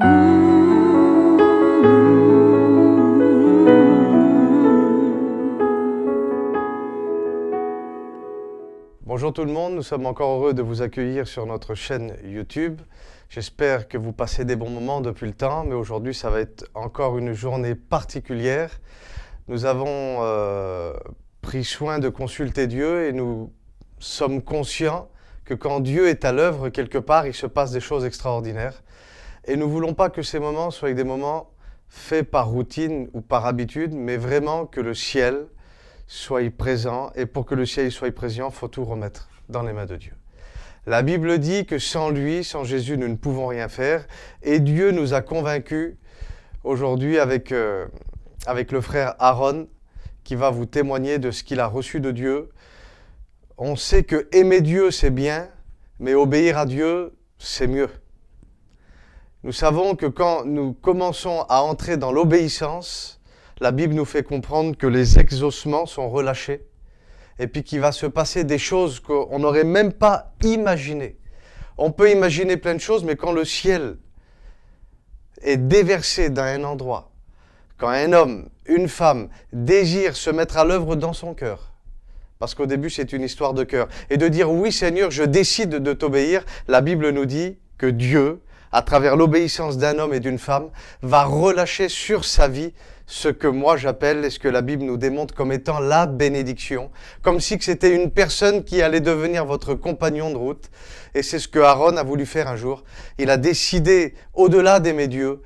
Bonjour tout le monde, nous sommes encore heureux de vous accueillir sur notre chaîne YouTube. J'espère que vous passez des bons moments depuis le temps, mais aujourd'hui ça va être encore une journée particulière. Nous avons pris soin de consulter Dieu et nous sommes conscients que quand Dieu est à l'œuvre quelque part, il se passe des choses extraordinaires. Et nous ne voulons pas que ces moments soient des moments faits par routine ou par habitude, mais vraiment que le ciel soit présent. Et pour que le ciel soit présent, il faut tout remettre dans les mains de Dieu. La Bible dit que sans lui, sans Jésus, nous ne pouvons rien faire. Et Dieu nous a convaincus aujourd'hui avec le frère Aaron, qui va vous témoigner de ce qu'il a reçu de Dieu. On sait que aimer Dieu, c'est bien, mais obéir à Dieu, c'est mieux. Nous savons que quand nous commençons à entrer dans l'obéissance, la Bible nous fait comprendre que les exaucements sont relâchés et puis qu'il va se passer des choses qu'on n'aurait même pas imaginées. On peut imaginer plein de choses, mais quand le ciel est déversé dans un endroit, quand un homme, une femme désire se mettre à l'œuvre dans son cœur, parce qu'au début c'est une histoire de cœur, et de dire oui Seigneur, je décide de t'obéir, la Bible nous dit que Dieu, à travers l'obéissance d'un homme et d'une femme, va relâcher sur sa vie ce que moi j'appelle, et ce que la Bible nous démontre comme étant la bénédiction, comme si c'était une personne qui allait devenir votre compagnon de route. Et c'est ce que Aaron a voulu faire un jour. Il a décidé, au-delà d'aimer Dieu,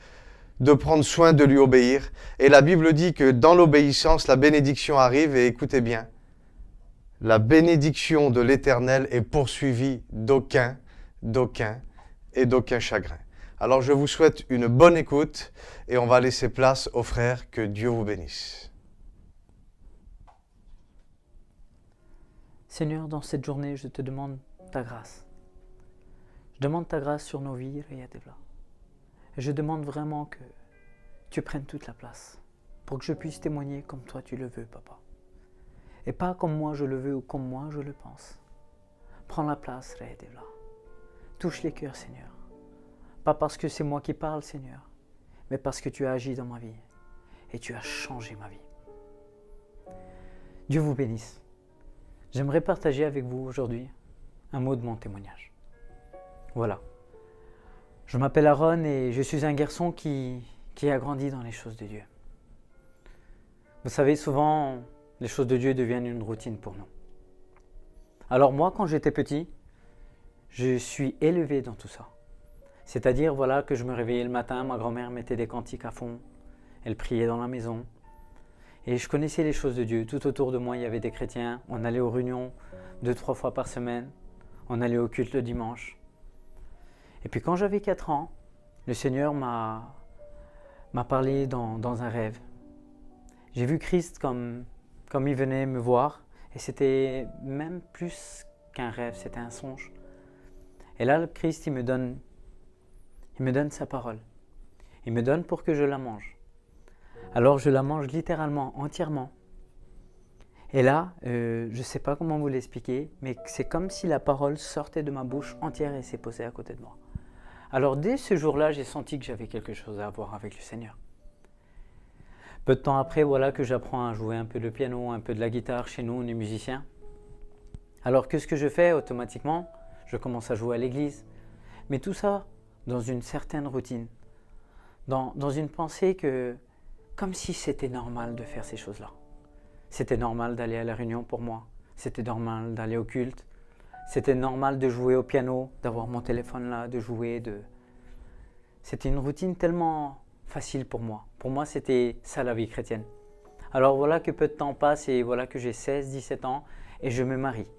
de prendre soin de lui obéir. Et la Bible dit que dans l'obéissance, la bénédiction arrive, et écoutez bien, la bénédiction de l'Éternel est poursuivie d'aucun chagrin. Alors je vous souhaite une bonne écoute et on va laisser place aux frères. Que Dieu vous bénisse. Seigneur, dans cette journée, je te demande ta grâce. Je demande ta grâce sur nos vies, Riyadevla. Et je demande vraiment que tu prennes toute la place pour que je puisse témoigner comme toi tu le veux, Papa. Et pas comme moi je le veux ou comme moi je le pense. Prends la place, Riyadevla. Touche les cœurs, Seigneur. Pas parce que c'est moi qui parle, Seigneur, mais parce que tu as agi dans ma vie et tu as changé ma vie. Dieu vous bénisse. J'aimerais partager avec vous aujourd'hui un mot de mon témoignage. Voilà. Je m'appelle Aaron et je suis un garçon qui a grandi dans les choses de Dieu. Vous savez, souvent, les choses de Dieu deviennent une routine pour nous. Alors moi, quand j'étais petit, je suis élevé dans tout ça. C'est-à-dire, voilà, que je me réveillais le matin, ma grand-mère mettait des cantiques à fond, elle priait dans la maison. Et je connaissais les choses de Dieu. Tout autour de moi, il y avait des chrétiens. On allait aux réunions 2-3 fois par semaine. On allait au culte le dimanche. Et puis quand j'avais 4 ans, le Seigneur m'a parlé dans un rêve. J'ai vu Christ comme il venait me voir. Et c'était même plus qu'un rêve, c'était un songe. Et là, le Christ, il me donne sa parole. Il me donne pour que je la mange. Alors je la mange littéralement, entièrement. Et là, je ne sais pas comment vous l'expliquer, mais c'est comme si la parole sortait de ma bouche entière et s'est posée à côté de moi. Alors dès ce jour-là, j'ai senti que j'avais quelque chose à voir avec le Seigneur. Peu de temps après, voilà que j'apprends à jouer un peu de piano, un peu de la guitare. Chez nous, on est musiciens. Alors qu'est-ce que je fais automatiquement? Je commence à jouer à l'église. Mais tout ça dans une certaine routine. Dans une pensée que, comme si c'était normal de faire ces choses-là. C'était normal d'aller à la réunion pour moi. C'était normal d'aller au culte. C'était normal de jouer au piano, d'avoir mon téléphone là, de jouer. C'était une routine tellement facile pour moi. Pour moi, c'était ça la vie chrétienne. Alors voilà que peu de temps passe et voilà que j'ai 16-17 ans et je me marie.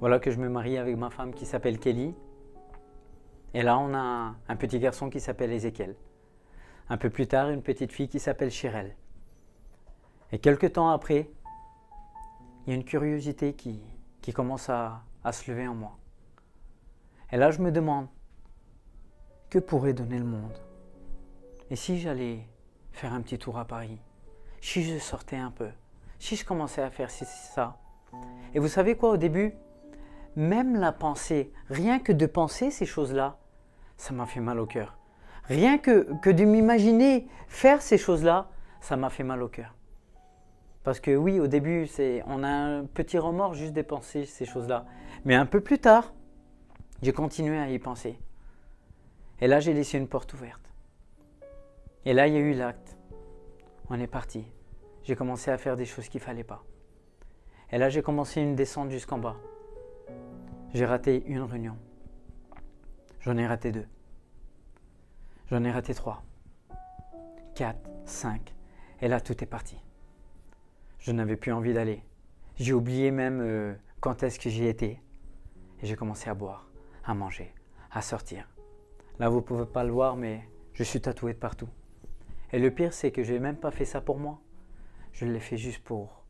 Voilà que je me marie avec ma femme qui s'appelle Kelly. Et là, on a un petit garçon qui s'appelle Ézéchiel. Un peu plus tard, une petite fille qui s'appelle Chirel. Et quelques temps après, il y a une curiosité qui commence à se lever en moi. Et là, je me demande, que pourrait donner le monde? Et si j'allais faire un petit tour à Paris? Si je sortais un peu? Si je commençais à faire ça? Et vous savez quoi, au début, même la pensée, rien que de penser ces choses-là, ça m'a fait mal au cœur. Rien que de m'imaginer faire ces choses-là, ça m'a fait mal au cœur. Parce que oui, au début, on a un petit remords juste de penser ces choses-là. Mais un peu plus tard, j'ai continué à y penser. Et là, j'ai laissé une porte ouverte. Et là, il y a eu l'acte. On est parti. J'ai commencé à faire des choses qu'il ne fallait pas. Et là, j'ai commencé une descente jusqu'en bas. J'ai raté une réunion. J'en ai raté 2. J'en ai raté 3. 4, 5. Et là, tout est parti. Je n'avais plus envie d'aller. J'ai oublié même quand est-ce que j'y étais. Et j'ai commencé à boire, à manger, à sortir. Là, vous ne pouvez pas le voir, mais je suis tatoué de partout. Et le pire, c'est que je n'ai même pas fait ça pour moi. Je l'ai fait juste pour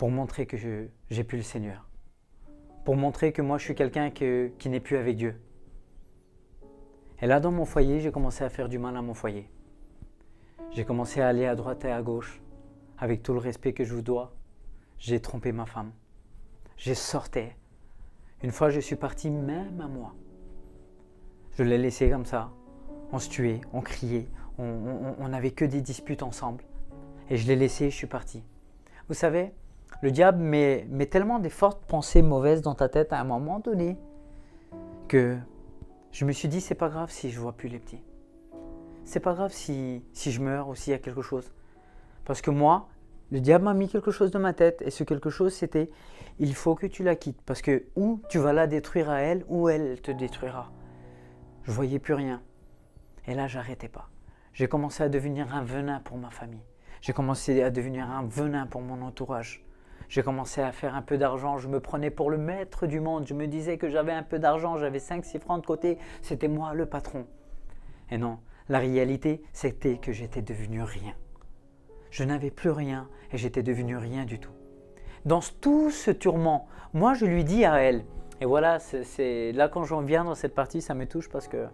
montrer que j'ai plus le Seigneur. Pour montrer que moi, je suis quelqu'un qui n'est plus avec Dieu. Et là, dans mon foyer, j'ai commencé à faire du mal à mon foyer. J'ai commencé à aller à droite et à gauche, avec tout le respect que je vous dois. J'ai trompé ma femme. J'ai sorti. Une fois, je suis parti même à moi. Je l'ai laissé comme ça. On se tuait, on criait, on n'avait que des disputes ensemble. Et je l'ai laissé, je suis parti. Vous savez, le diable met tellement des fortes pensées mauvaises dans ta tête à un moment donné que je me suis dit, c'est pas grave si je vois plus les petits. C'est pas grave si je meurs ou s'il y a quelque chose. Parce que moi, le diable m'a mis quelque chose dans ma tête et ce quelque chose c'était, il faut que tu la quittes parce que ou tu vas la détruire à elle ou elle te détruira. Je voyais plus rien. Et là, j'arrêtais pas. J'ai commencé à devenir un venin pour ma famille. J'ai commencé à devenir un venin pour mon entourage. J'ai commencé à faire un peu d'argent. Je me prenais pour le maître du monde. Je me disais que j'avais un peu d'argent. J'avais 5-6 francs de côté. C'était moi le patron. Et non, la réalité, c'était que j'étais devenu rien. Je n'avais plus rien et j'étais devenu rien du tout. Dans tout ce tourment, moi je lui dis à elle, et voilà, c'est là quand j'en viens dans cette partie, ça me touche parce que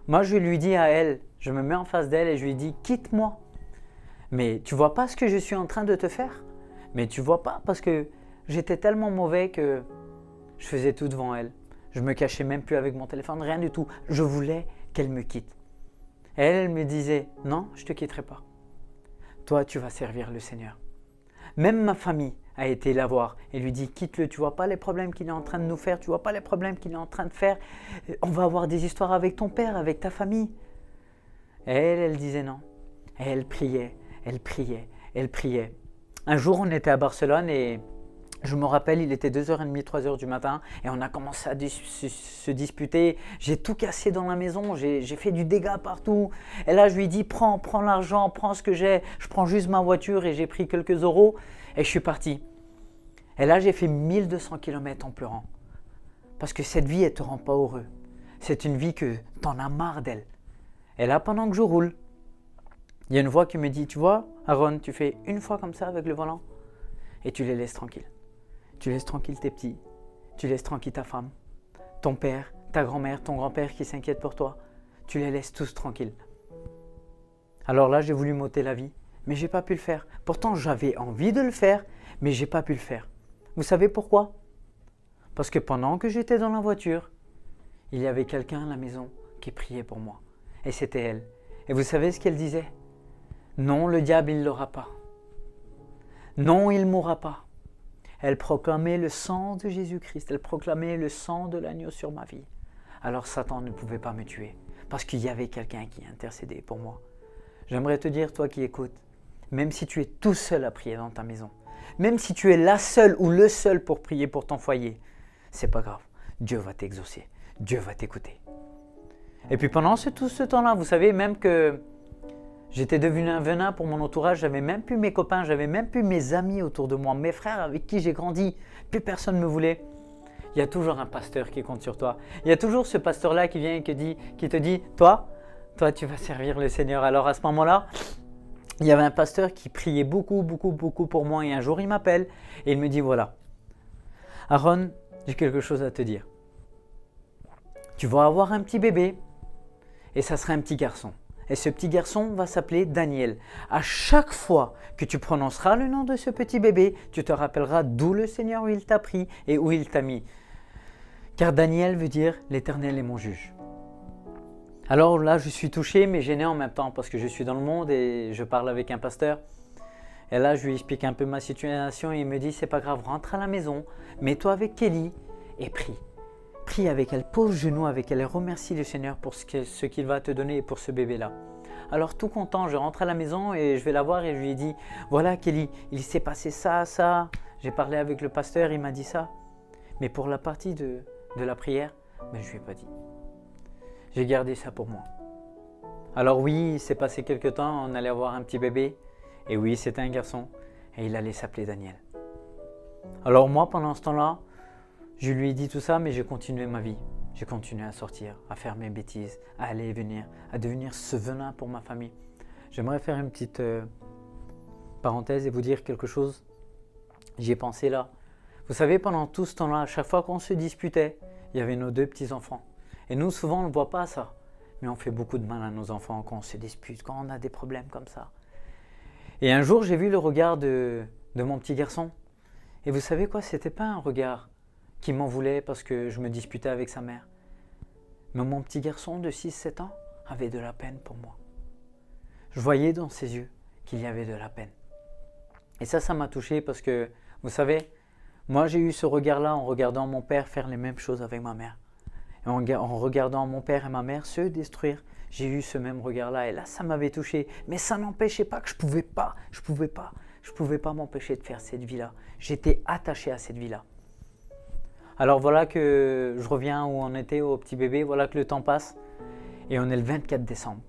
moi je lui dis à elle, je me mets en face d'elle et je lui dis, quitte-moi. Mais tu vois pas ce que je suis en train de te faire? Mais tu vois pas parce que j'étais tellement mauvais que je faisais tout devant elle. Je me cachais même plus avec mon téléphone, rien du tout. Je voulais qu'elle me quitte. Et elle me disait, non, je ne te quitterai pas. Toi, tu vas servir le Seigneur. Même ma famille a été la voir et lui dit, quitte-le, tu vois pas les problèmes qu'il est en train de nous faire, tu vois pas les problèmes qu'il est en train de faire. On va avoir des histoires avec ton père, avec ta famille. Et elle disait non. Et elle priait, elle priait, elle priait. Un jour, on était à Barcelone et je me rappelle, il était 2h30, 3h du matin et on a commencé à se disputer. J'ai tout cassé dans la maison, j'ai fait du dégât partout. Et là, je lui ai dit, prends l'argent, prends ce que j'ai. Je prends juste ma voiture et j'ai pris quelques euros et je suis parti. Et là, j'ai fait 1200 km en pleurant. Parce que cette vie, elle ne te rend pas heureux. C'est une vie que tu en as marre d'elle. Et là, pendant que je roule, il y a une voix qui me dit, tu vois, Aaron, tu fais une fois comme ça avec le volant et tu les laisses tranquilles. Tu laisses tranquille tes petits, tu laisses tranquille ta femme, ton père, ta grand-mère, ton grand-père qui s'inquiète pour toi. Tu les laisses tous tranquilles. Alors là, j'ai voulu m'ôter la vie, mais je n'ai pas pu le faire. Pourtant, j'avais envie de le faire, mais je n'ai pas pu le faire. Vous savez pourquoi? Parce que pendant que j'étais dans la voiture, il y avait quelqu'un à la maison qui priait pour moi. Et c'était elle. Et vous savez ce qu'elle disait? Non, le diable, il ne l'aura pas. Non, il ne mourra pas. Elle proclamait le sang de Jésus-Christ. Elle proclamait le sang de l'agneau sur ma vie. Alors Satan ne pouvait pas me tuer parce qu'il y avait quelqu'un qui intercédait pour moi. J'aimerais te dire, toi qui écoutes, même si tu es tout seul à prier dans ta maison, même si tu es la seule ou le seul pour prier pour ton foyer, c'est pas grave. Dieu va t'exaucer. Dieu va t'écouter. Et puis pendant tout ce temps-là, vous savez même que j'étais devenu un venin pour mon entourage, j'avais même plus mes copains, j'avais même plus mes amis autour de moi, mes frères avec qui j'ai grandi, plus personne ne me voulait. Il y a toujours un pasteur qui compte sur toi. Il y a toujours ce pasteur-là qui vient et qui te dit, toi tu vas servir le Seigneur. Alors à ce moment-là, il y avait un pasteur qui priait beaucoup pour moi et un jour il m'appelle et il me dit, voilà, Aaron, j'ai quelque chose à te dire. Tu vas avoir un petit bébé et ça sera un petit garçon. Et ce petit garçon va s'appeler Daniel. À chaque fois que tu prononceras le nom de ce petit bébé, tu te rappelleras d'où le Seigneur où il t'a pris et où il t'a mis. Car Daniel veut dire l'Éternel est mon juge. Alors là, je suis touché mais gêné en même temps parce que je suis dans le monde et je parle avec un pasteur. Et là, je lui explique un peu ma situation et il me dit, c'est pas grave, rentre à la maison, mets-toi avec Kelly et prie. Prie avec elle, pose genou avec elle et remercie le Seigneur pour ce qu'il va te donner pour ce bébé-là. Alors tout content, je rentre à la maison et je vais la voir et je lui dis, voilà Kelly, il s'est passé ça, ça. J'ai parlé avec le pasteur, il m'a dit ça. Mais pour la partie de la prière, ben, je ne lui ai pas dit. J'ai gardé ça pour moi. Alors oui, il s'est passé quelque temps, on allait avoir un petit bébé. Et oui, c'était un garçon et il allait s'appeler Daniel. Alors moi, pendant ce temps-là, je lui ai dit tout ça, mais j'ai continué ma vie. J'ai continué à sortir, à faire mes bêtises, à aller et venir, à devenir ce venin pour ma famille. J'aimerais faire une petite parenthèse et vous dire quelque chose. J'y ai pensé là. Vous savez, pendant tout ce temps-là, à chaque fois qu'on se disputait, il y avait nos deux petits-enfants. Et nous, souvent, on ne voit pas ça. Mais on fait beaucoup de mal à nos enfants quand on se dispute, quand on a des problèmes comme ça. Et un jour, j'ai vu le regard de mon petit garçon. Et vous savez quoi, c'était pas un regard qui m'en voulait parce que je me disputais avec sa mère. Mais mon petit garçon de 6-7 ans avait de la peine pour moi. Je voyais dans ses yeux qu'il y avait de la peine. Et ça m'a touché parce que, vous savez, moi j'ai eu ce regard-là en regardant mon père faire les mêmes choses avec ma mère. Et en regardant mon père et ma mère se détruire, j'ai eu ce même regard-là. Et là, ça m'avait touché. Mais ça n'empêchait pas que je pouvais pas m'empêcher de faire cette vie-là. J'étais attaché à cette vie-là. Alors voilà que je reviens où on était au petit bébé, voilà que le temps passe. Et on est le 24 décembre.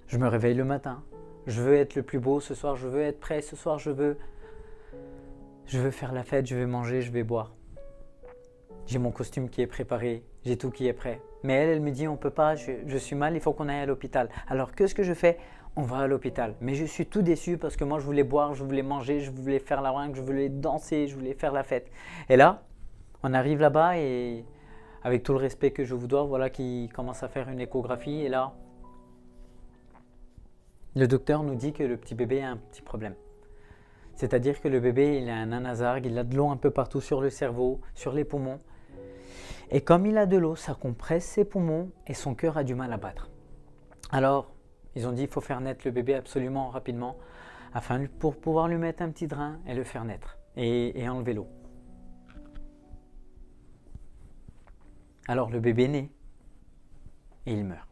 Je me réveille le matin. Je veux être le plus beau ce soir, je veux être prêt ce soir, je veux faire la fête, je vais manger, je vais boire. J'ai mon costume qui est préparé, j'ai tout qui est prêt. Mais elle me dit, on ne peut pas, je suis mal, il faut qu'on aille à l'hôpital. Alors qu'est-ce que je fais? On va à l'hôpital. Mais je suis tout déçu parce que moi je voulais boire, je voulais manger, je voulais faire la ringue, je voulais danser, je voulais faire la fête. Et là, on arrive là-bas et avec tout le respect que je vous dois, voilà qu'il commence à faire une échographie. Et là, le docteur nous dit que le petit bébé a un petit problème. C'est-à-dire que le bébé, il a un anasargue, il a de l'eau un peu partout sur le cerveau, sur les poumons. Et comme il a de l'eau, ça compresse ses poumons et son cœur a du mal à battre. Alors, ils ont dit qu'il faut faire naître le bébé absolument rapidement pour pouvoir lui mettre un petit drain et le faire naître et enlever l'eau. Alors le bébé naît et il meurt.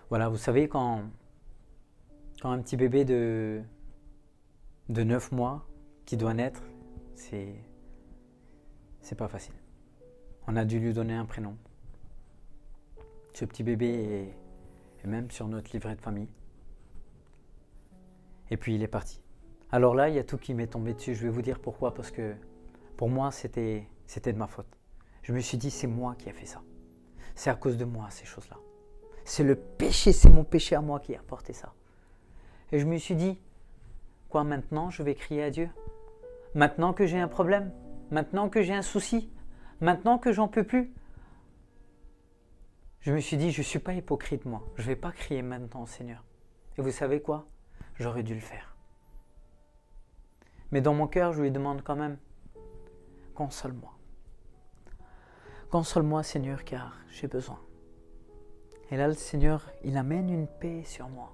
Voilà, vous savez, quand un petit bébé de 9 mois qui doit naître, c'est pas facile. On a dû lui donner un prénom. Ce petit bébé est même sur notre livret de famille. Et puis il est parti. Alors là, il y a tout qui m'est tombé dessus. Je vais vous dire pourquoi. Parce que pour moi, c'était de ma faute. Je me suis dit, c'est moi qui ai fait ça. C'est à cause de moi, ces choses-là. C'est le péché, c'est mon péché à moi qui a apporté ça. Et je me suis dit, quoi maintenant, je vais crier à Dieu? Maintenant que j'ai un problème? Maintenant que j'ai un souci? Maintenant que j'en peux plus? Je me suis dit, je ne suis pas hypocrite moi. Je ne vais pas crier maintenant au Seigneur. Et vous savez quoi? J'aurais dû le faire. Mais dans mon cœur, je lui demande quand même, console-moi. Console-moi Seigneur, car j'ai besoin. Et là, le Seigneur, il amène une paix sur moi,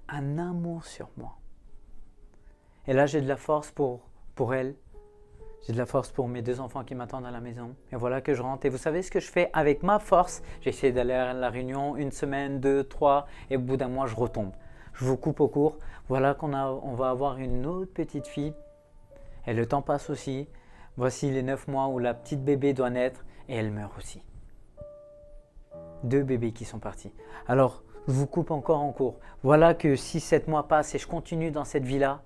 un amour sur moi. Et là, j'ai de la force pour elle. J'ai de la force pour mes 2 enfants qui m'attendent à la maison. Et voilà que je rentre. Et vous savez ce que je fais avec ma force? J'essaie d'aller à la réunion 1 semaine, 2, 3. Et au bout d'un mois, je retombe. Je vous coupe au court. Voilà on va avoir une autre petite fille. Et le temps passe aussi. Voici les 9 mois où la petite bébé doit naître. Et elle meurt aussi. 2 bébés qui sont partis. Alors, je vous coupe encore en cours. Voilà que 6-7 mois passent et je continue dans cette vie-là.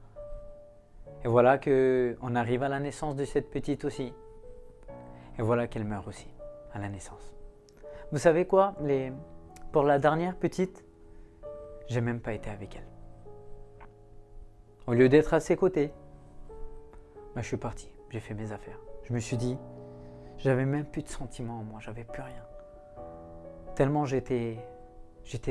Et voilà qu'on arrive à la naissance de cette petite aussi. Et voilà qu'elle meurt aussi, à la naissance. Vous savez quoi? Pour la dernière petite, j'ai même pas été avec elle. Au lieu d'être à ses côtés, je suis parti, j'ai fait mes affaires. Je me suis dit, j'avais même plus de sentiments en moi, j'avais plus rien. Tellement j'étais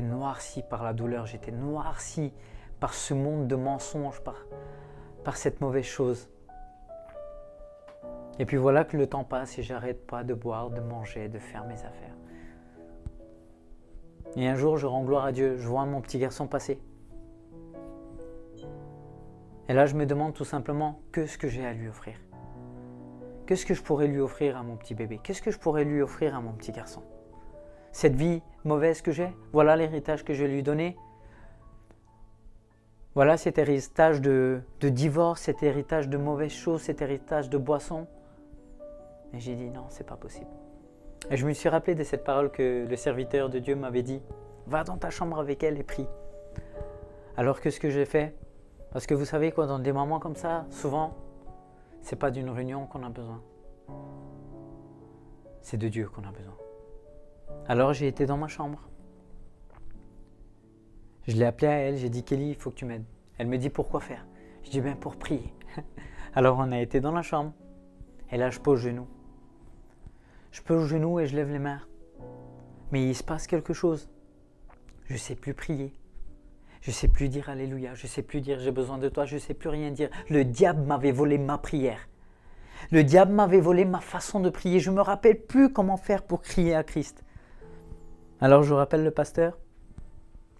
noirci par la douleur, j'étais noirci par ce monde de mensonges, par cette mauvaise chose. Et puis voilà que le temps passe et j'arrête pas de boire, de manger, de faire mes affaires. Et un jour, je rends gloire à Dieu, je vois mon petit garçon passer. Et là, je me demande tout simplement, qu'est-ce que j'ai à lui offrir? Qu'est-ce que je pourrais lui offrir à mon petit bébé? Qu'est-ce que je pourrais lui offrir à mon petit garçon? Cette vie mauvaise que j'ai, voilà l'héritage que je vais lui donner. Voilà cet héritage de divorce, cet héritage de mauvaises choses, cet héritage de boissons. Et j'ai dit non, c'est pas possible. Et je me suis rappelé de cette parole que le serviteur de Dieu m'avait dit. Va dans ta chambre avec elle et prie. Alors que ce que j'ai fait, parce que vous savez quoi, dans des moments comme ça, souvent, c'est pas d'une réunion qu'on a besoin. C'est de Dieu qu'on a besoin. Alors j'ai été dans ma chambre. Je l'ai appelée à elle, j'ai dit Kelly, il faut que tu m'aides. Elle me dit pourquoi faire? Je dis ben pour prier. Alors on a été dans la chambre. Et là je pose genoux. Je pose genoux et je lève les mains. Mais il se passe quelque chose. Je ne sais plus prier. Je ne sais plus dire Alléluia. Je ne sais plus dire j'ai besoin de toi. Je ne sais plus rien dire. Le diable m'avait volé ma prière. Le diable m'avait volé ma façon de prier. Je ne me rappelle plus comment faire pour crier à Christ. Alors je rappelle le pasteur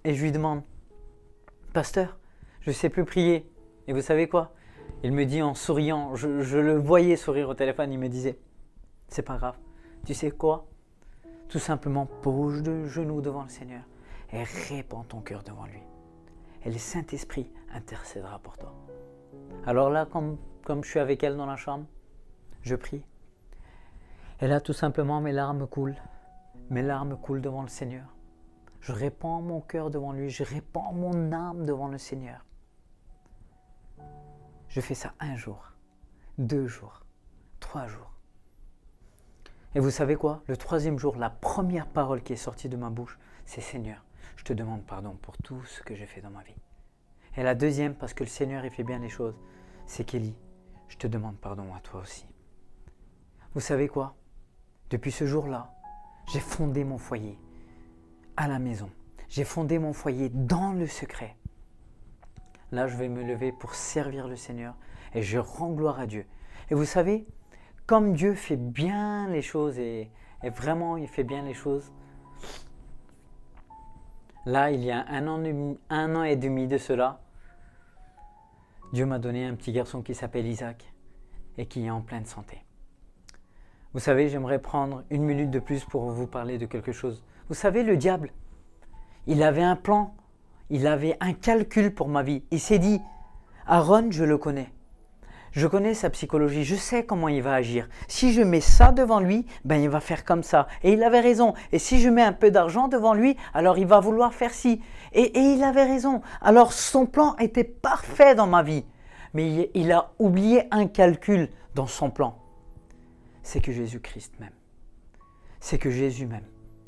et je lui demande Pasteur, je ne sais plus prier. Et vous savez quoi? Il me dit en souriant, je le voyais sourire au téléphone, il me disait c'est pas grave. Tu sais quoi? Tout simplement pose de genoux devant le Seigneur et répands ton cœur devant lui. Et le Saint-Esprit intercédera pour toi. Alors là, comme je suis avec elle dans la chambre, je prie. Et là, tout simplement, mes larmes coulent. Mes larmes coulent devant le Seigneur. Je répands mon cœur devant lui. Je répands mon âme devant le Seigneur. Je fais ça 1 jour, 2 jours, 3 jours. Et vous savez quoi? Le 3e jour, la première parole qui est sortie de ma bouche, c'est Seigneur, je te demande pardon pour tout ce que j'ai fait dans ma vie. Et la 2e, parce que le Seigneur il fait bien les choses, c'est Kelly, je te demande pardon à toi aussi. Vous savez quoi? Depuis ce jour-là, j'ai fondé mon foyer à la maison. J'ai fondé mon foyer dans le secret. Là, je vais me lever pour servir le Seigneur et je rends gloire à Dieu. Et vous savez, comme Dieu fait bien les choses et vraiment il fait bien les choses, là, il y a un an et demi de cela, Dieu m'a donné un petit garçon qui s'appelle Isaac et qui est en pleine santé. Vous savez, j'aimerais prendre 1 minute de plus pour vous parler de quelque chose. Vous savez, le diable, il avait un plan, il avait un calcul pour ma vie. Il s'est dit, Aaron, je le connais. Je connais sa psychologie, je sais comment il va agir. Si je mets ça devant lui, ben il va faire comme ça. Et il avait raison. Et si je mets un peu d'argent devant lui, alors il va vouloir faire ci. Et il avait raison. Alors son plan était parfait dans ma vie. Mais il a oublié un calcul dans son plan. C'est que Jésus-Christ m'aime. C'est que Jésus m'aime.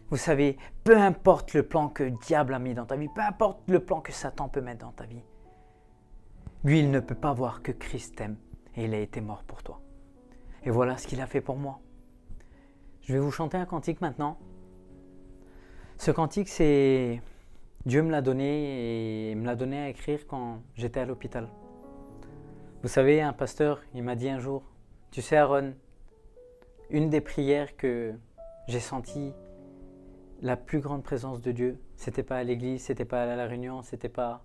Vous savez, peu importe le plan que le diable a mis dans ta vie, peu importe le plan que Satan peut mettre dans ta vie, lui, il ne peut pas voir que Christ t'aime et il a été mort pour toi. Et voilà ce qu'il a fait pour moi. Je vais vous chanter un cantique maintenant. Ce cantique, c'est Dieu me l'a donné et il me l'a donné à écrire quand j'étais à l'hôpital. Vous savez, un pasteur, il m'a dit un jour, tu sais Aaron, une des prières que j'ai senties, la plus grande présence de Dieu, c'était pas à l'église, c'était pas à la réunion, c'était pas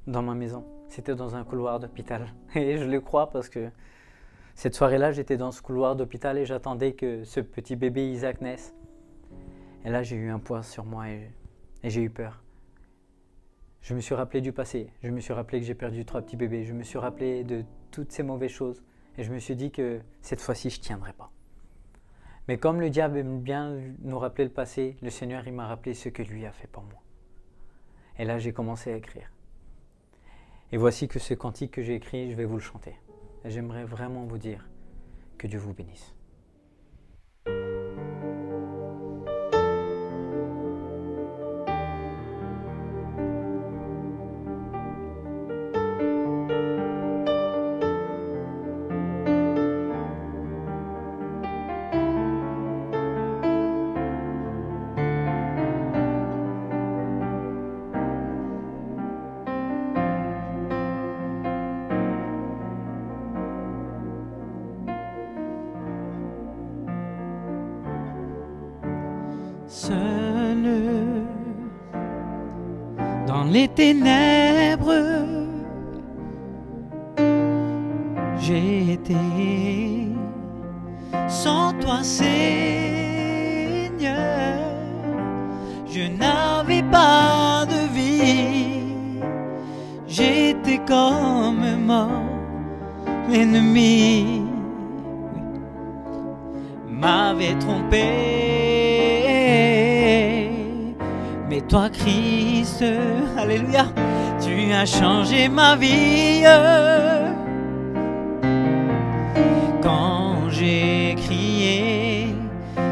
dans ma maison, c'était dans un couloir d'hôpital. Et je le crois parce que cette soirée-là, j'étais dans ce couloir d'hôpital et j'attendais que ce petit bébé Isaac naisse. Et là, j'ai eu un poids sur moi et j'ai eu peur. Je me suis rappelé du passé, je me suis rappelé que j'ai perdu 3 petits bébés, je me suis rappelé de toutes ces mauvaises choses et je me suis dit que cette fois-ci, je ne tiendrai pas. Mais comme le diable aime bien nous rappeler le passé, le Seigneur il m'a rappelé ce que lui a fait pour moi. Et là, j'ai commencé à écrire. Et voici que ce cantique que j'ai écrit, je vais vous le chanter. Et j'aimerais vraiment vous dire que Dieu vous bénisse. seul dans les ténèbres. J'ai été sans toi, Seigneur. Je n'avais pas de vie. J'étais comme mort. L'ennemi m'avait trompé. Mais toi, Christ, alléluia, tu as changé ma vie. Quand j'ai crié,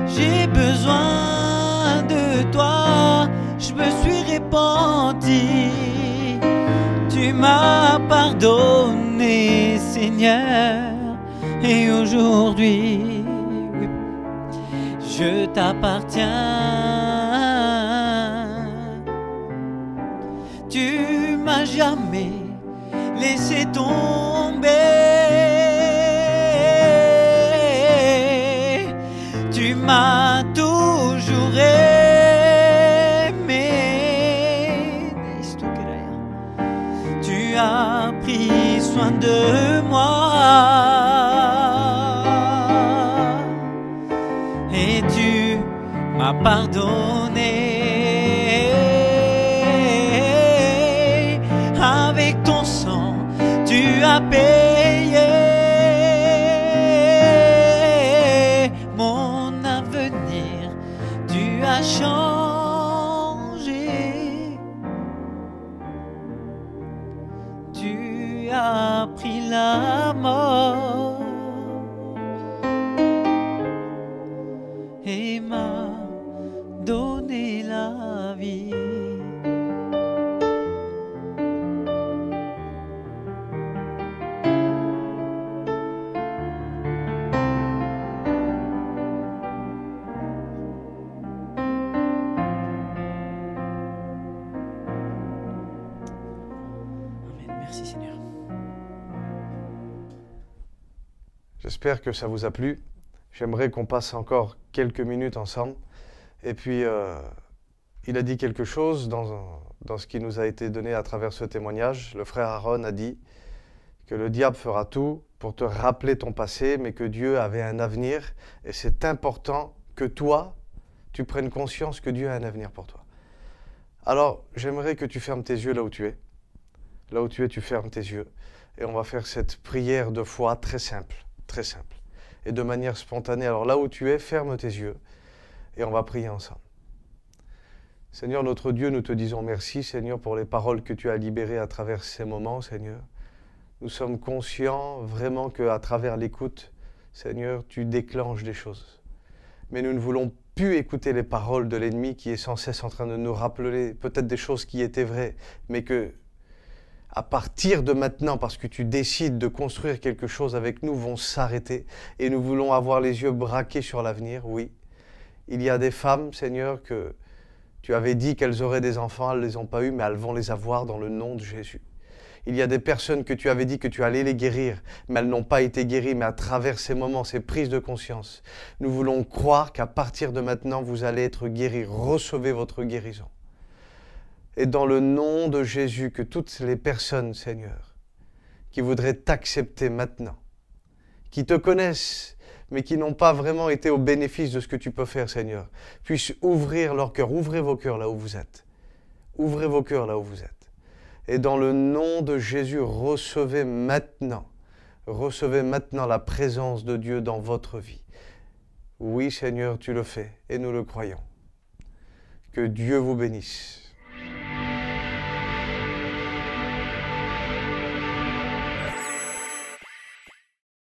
j'ai besoin de toi, je me suis repenti. Tu m'as pardonné, Seigneur, et aujourd'hui, je t'appartiens. Tu m'as jamais laissé tomber. Tu m'as toujours aimé. Tu as pris soin de moi. Et tu m'as pardonné. Avec ton sang, tu as payé mon avenir. Tu as changé. Tu as pris la mort et m'as donné la vie. Amen. Merci Seigneur. J'espère que ça vous a plu. J'aimerais qu'on passe encore quelques minutes ensemble. Et puis, il a dit quelque chose dans ce qui nous a été donné à travers ce témoignage. Le frère Aaron a dit que le diable fera tout pour te rappeler ton passé, mais que Dieu avait un avenir. Et c'est important que toi, tu prennes conscience que Dieu a un avenir pour toi. Alors, j'aimerais que tu fermes tes yeux là où tu es. Là où tu es, tu fermes tes yeux. Et on va faire cette prière de foi très simple. Et de manière spontanée. Alors là où tu es, ferme tes yeux et on va prier ensemble. Seigneur notre Dieu, nous te disons merci, Seigneur, pour les paroles que tu as libérées à travers ces moments, Seigneur. Nous sommes conscients vraiment qu'à travers l'écoute, Seigneur, tu déclenches des choses. Mais nous ne voulons plus écouter les paroles de l'ennemi qui est sans cesse en train de nous rappeler peut-être des choses qui étaient vraies, mais que à partir de maintenant, parce que tu décides de construire quelque chose avec nous, vont s'arrêter. Et nous voulons avoir les yeux braqués sur l'avenir, oui. Il y a des femmes, Seigneur, que tu avais dit qu'elles auraient des enfants, elles ne les ont pas eus, mais elles vont les avoir dans le nom de Jésus. Il y a des personnes que tu avais dit que tu allais les guérir, mais elles n'ont pas été guéries, mais à travers ces moments, ces prises de conscience, nous voulons croire qu'à partir de maintenant, vous allez être guéris. Recevez votre guérison. Et dans le nom de Jésus, que toutes les personnes, Seigneur, qui voudraient t'accepter maintenant, qui te connaissent, mais qui n'ont pas vraiment été au bénéfice de ce que tu peux faire, Seigneur, puissent ouvrir leur cœur. Ouvrez vos cœurs là où vous êtes. Ouvrez vos cœurs là où vous êtes. Et dans le nom de Jésus, recevez maintenant la présence de Dieu dans votre vie. Oui, Seigneur, tu le fais et nous le croyons. Que Dieu vous bénisse.